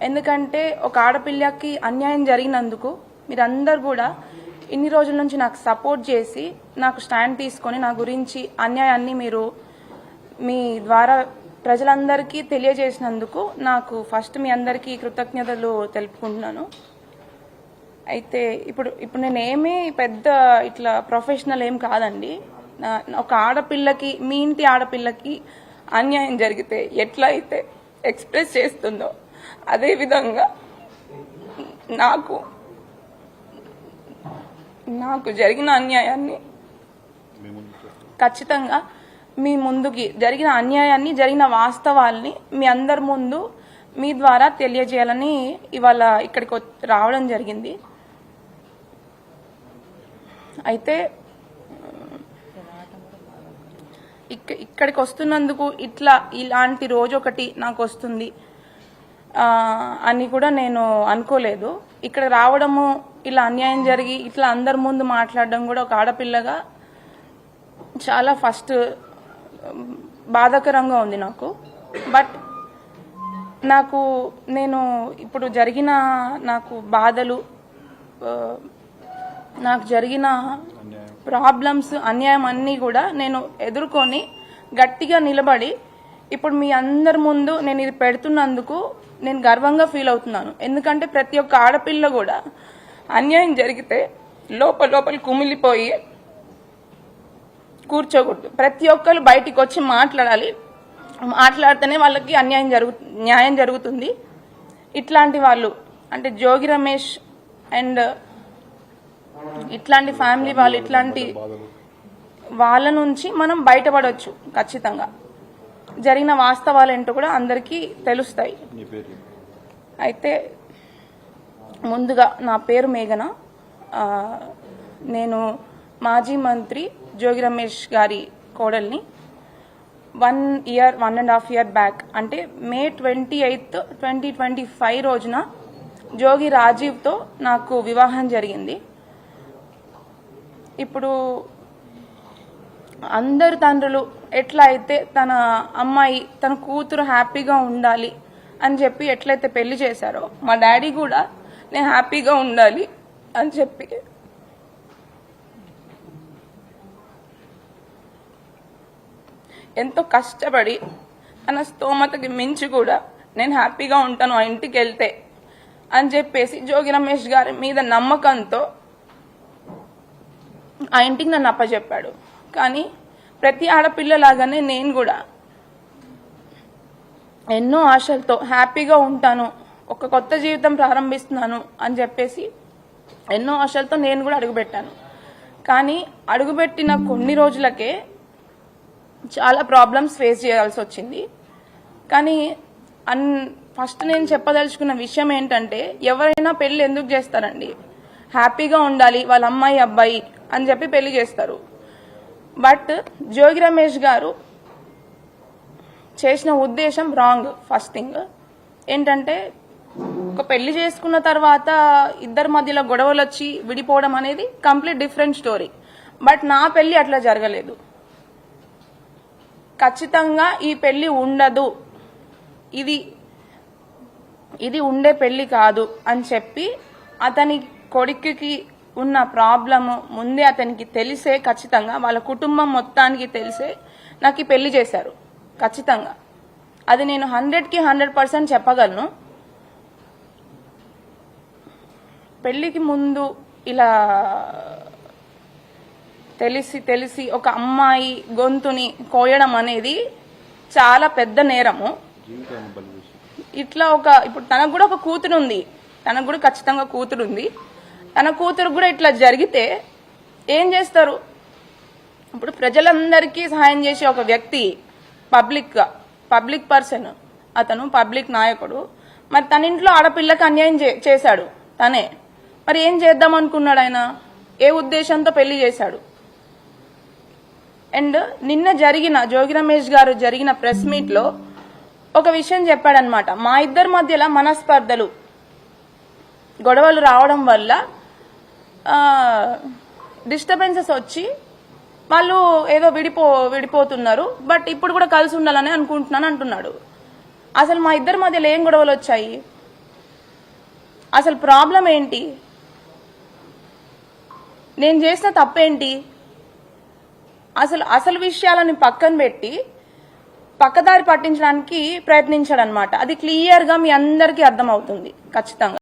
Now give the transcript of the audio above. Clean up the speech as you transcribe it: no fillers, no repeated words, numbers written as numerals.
ఎందుకంటే ఒక ఆడపిల్లకి అన్యాయం జరిగినందుకు మీరందరూ కూడా ఇన్ని రోజుల నుంచి నాకు సపోర్ట్ చేసి నాకు స్టాండ్ తీసుకొని నా గురించి అన్యాయాన్ని మీరు మీ ద్వారా ప్రజలందరికీ తెలియజేసినందుకు నాకు ఫస్ట్ మీ అందరికీ కృతజ్ఞతలు తెలుపుకుంటున్నాను. అయితే ఇప్పుడు నేనేమీ పెద్ద ఇట్లా ప్రొఫెషనల్ ఏం కాదండి. ఒక ఆడపిల్లకి, మీ ఇంటి ఆడపిల్లకి అన్యాయం జరిగితే ఎట్లా అయితే ఎక్స్ప్రెస్ చేస్తుందో అదేవిధంగా నాకు జరిగిన అన్యాయాన్ని ఖచ్చితంగా మీ ముందుకి జరిగిన అన్యాయాన్ని, జరిగిన వాస్తవాల్ని మీ అందరి ముందు మీ ద్వారా తెలియజేయాలని ఇవాళ ఇక్కడికి రావడం జరిగింది. అయితే ఇక్కడికి వస్తున్నందుకు ఇలాంటి రోజు ఒకటి నాకు వస్తుంది అని కూడా నేను అనుకోలేదు. ఇక్కడ రావడము, ఇలా అన్యాయం జరిగి ఇట్లా అందరి ముందు మాట్లాడడం కూడా ఒక ఆడపిల్లగా చాలా ఫస్ట్ బాధాకరంగా ఉంది నాకు. బట్ నేను ఇప్పుడు జరిగిన నాకు బాధలు, నాకు జరిగిన ప్రాబ్లమ్స్, అన్యాయం అన్నీ కూడా నేను ఎదుర్కొని గట్టిగా నిలబడి ఇప్పుడు మీ అందరి ముందు నేను ఇది పెడుతున్నందుకు నేను గర్వంగా ఫీల్ అవుతున్నాను. ఎందుకంటే ప్రతి ఒక్క ఆడపిల్ల కూడా అన్యాయం జరిగితే లోపల కుమిలిపోయి కూర్చోకూడదు. ప్రతి ఒక్కరు బయటికి వచ్చి మాట్లాడాలి. మాట్లాడితేనే వాళ్ళకి న్యాయం జరుగుతుంది. ఇట్లాంటి వాళ్ళు అంటే జోగి రమేష్ అండ్ ఇట్లాంటి ఫ్యామిలీ వాళ్ళు, ఇట్లాంటి వాళ్ళ నుంచి మనం బయటపడవచ్చు. ఖచ్చితంగా జరిగిన వాస్తవాలు ఏంటో కూడా అందరికీ తెలుస్తాయి. అయితే ముందుగా నా పేరు మేఘన. నేను మాజీ మంత్రి జోగి రమేష్ గారి కోడల్ని. 1.5 year బ్యాక్ అంటే May 28, 2025 రోజున జోగి రాజీవ్తో నాకు వివాహం జరిగింది. ఇప్పుడు అందరు తండ్రులు ఎట్లా అయితే తన అమ్మాయి, తన కూతురు హ్యాపీగా ఉండాలి అని చెప్పి ఎట్లయితే పెళ్లి చేశారో, మా డాడీ కూడా నేను హ్యాపీగా ఉండాలి అని చెప్పి ఎంతో కష్టపడి తన స్తోమతకి మించి కూడా నేను హ్యాపీగా ఉంటాను ఆ ఇంటికి వెళ్తే అని చెప్పేసి జోగి రమేష్ గారి మీద నమ్మకంతో ఆ ఇంటికి నన్ను అప్పచెప్పాడు. కానీ ప్రతి ఆడపిల్లలాగానే నేను కూడా ఎన్నో ఆశలతో హ్యాపీగా ఉంటాను, ఒక కొత్త జీవితం ప్రారంభిస్తున్నాను అని చెప్పేసి ఎన్నో ఆశలతో నేను కూడా అడుగుపెట్టాను. కానీ అడుగుపెట్టిన కొన్ని రోజులకే చాలా ప్రాబ్లమ్స్ ఫేస్ చేయాల్సి వచ్చింది. కానీ ఫస్ట్ నేను చెప్పదలుచుకున్న విషయం ఏంటంటే, ఎవరైనా పెళ్లి ఎందుకు చేస్తారండి? హ్యాపీగా ఉండాలి వాళ్ళ అమ్మాయి అబ్బాయి అని చెప్పి పెళ్లి చేస్తారు. బట్ జోగి రమేష్ గారు చేసిన ఉద్దేశం రాంగ్. ఫస్ట్ థింగ్ ఏంటంటే, ఒక పెళ్లి చేసుకున్న తర్వాత ఇద్దరి మధ్యలో గొడవలు వచ్చి విడిపోవడం అనేది కంప్లీట్ డిఫరెంట్ స్టోరీ. బట్ నా పెళ్లి అట్లా జరగలేదు. ఖచ్చితంగా ఈ పెళ్లి ఉండదు, ఇది ఉండే పెళ్లి కాదు అని చెప్పి అతని కొడుకుకి ఉన్న ప్రాబ్లము ముందే అతనికి తెలిసే, ఖచ్చితంగా వాళ్ళ కుటుంబం మొత్తానికి తెలిసే నాకు ఈ పెళ్లి చేశారు. ఖచ్చితంగా అది నేను 100కి 100% చెప్పగలను. పెళ్లికి ముందు ఇలా తెలిసి ఒక అమ్మాయి గొంతుని కోయడం అనేది చాలా పెద్ద నేరము. ఇట్లా ఇప్పుడు తనకు కూడా ఒక కూతురు ఉంది, తనకు కూడా ఖచ్చితంగా కూతురు ఉంది. తన కూతురు కూడా ఇట్లా జరిగితే ఏం చేస్తారు? ఇప్పుడు ప్రజలందరికీ సహాయం చేసే ఒక వ్యక్తి, పబ్లిక్ పర్సన్, అతను పబ్లిక్ నాయకుడు. మరి తన ఇంట్లో ఆడపిల్లకి అన్యాయం చేశాడు తనే. మరి ఏం చేద్దాం అనుకున్నాడు ఆయన? ఏ ఉద్దేశంతో పెళ్లి చేశాడు? అండ్ నిన్న జోగి రమేష్ గారు జరిగిన ప్రెస్ మీట్ లో ఒక విషయం చెప్పాడనమాట. మా ఇద్దరి మధ్యలో మనస్పర్ధలు, గొడవలు రావడం వల్ల డిస్టర్బెన్సెస్ వచ్చి వాళ్ళు ఏదో విడిపోతున్నారు, బట్ ఇప్పుడు కూడా కలిసి ఉండాలని అనుకుంటున్నాను అంటున్నాడు. అసలు మా ఇద్దరి మధ్యలో ఏం గొడవలు వచ్చాయి? అసలు ప్రాబ్లం ఏంటి? నేను చేసిన తప్పేంటి? అసలు విషయాలని పక్కన పెట్టి పక్కదారి పట్టించడానికి ప్రయత్నించాడనమాట. అది క్లియర్ గా మీ అందరికీ అర్థమవుతుంది ఖచ్చితంగా.